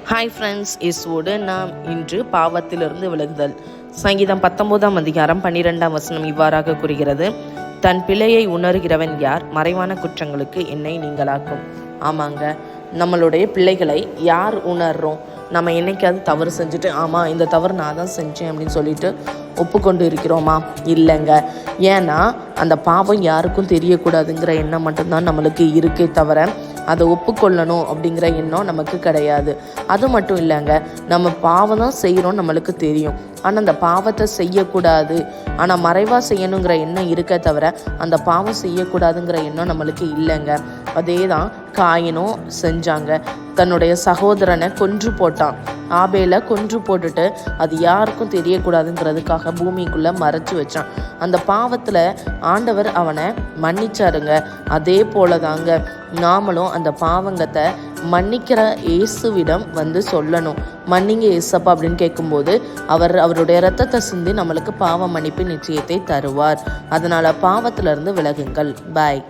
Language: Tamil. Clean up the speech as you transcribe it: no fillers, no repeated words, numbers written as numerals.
ஹாய் ஃப்ரெண்ட்ஸ், இயேசுவோடு நாம் இன்று பாவத்திலிருந்து விலகுதல். சங்கீதம் 19 அதிகாரம் 12 வசனம் இவ்வாறாக கூறுகிறது, தன் பிழையை உணர்கிறவன் யார்? மறைவான குற்றங்களுக்கு என்னை நீங்களாக்கும். ஆமாங்க, நம்மளுடைய பிள்ளைகளை யார் உணர்றோம்? நம்ம என்னைக்காவது தவறு செஞ்சுட்டு ஆமாம் இந்த தவறு நான் தான் செஞ்சேன் அப்படின்னு சொல்லிட்டு ஒப்புக்கொண்டு இருக்கிறோமா? இல்லைங்க. ஏன்னா அந்த பாவம் யாருக்கும் தெரியக்கூடாதுங்கிற எண்ணம் மட்டும்தான் நம்மளுக்கு இருக்கே தவிர அதை ஒப்புக்கொள்ளணும் அப்படிங்கிற எண்ணம் நமக்கு கிடையாது. அது மட்டும் இல்லைங்க, நம்ம பாவம் தான் செய்கிறோம் நம்மளுக்கு தெரியும், ஆனால் அந்த பாவத்தை செய்யக்கூடாது, ஆனால் மறைவாக செய்யணுங்கிற எண்ணம் இருக்க தவிர அந்த பாவம் செய்யக்கூடாதுங்கிற எண்ணம் நம்மளுக்கு இல்லைங்க. அதே தான் காயினும் செஞ்சாங்க. தன்னுடைய சகோதரனை கொன்று போட்டான். ஆபேலை கொன்று போட்டுட்டு அது யாருக்கும் தெரியக்கூடாதுங்கிறதுக்காக பூமிக்குள்ளே மறைச்சி வச்சான். அந்த பாவத்தில் ஆண்டவர் அவனை மன்னிச்சாருங்க. அதே போல தாங்க நாமளும் அந்த பாவங்கத்தை மன்னிக்கிற இயேசுவிடம் வந்து சொல்லணும். மன்னிங்க இயேசப்பா அப்படின்னு கேட்கும்போது அவருடைய இரத்தத்தை சிந்தி நம்மளுக்கு பாவ மன்னிப்பு நிச்சயத்தை தருவார். அதனால பாவத்திலிருந்து விலகுங்கள். பாய்.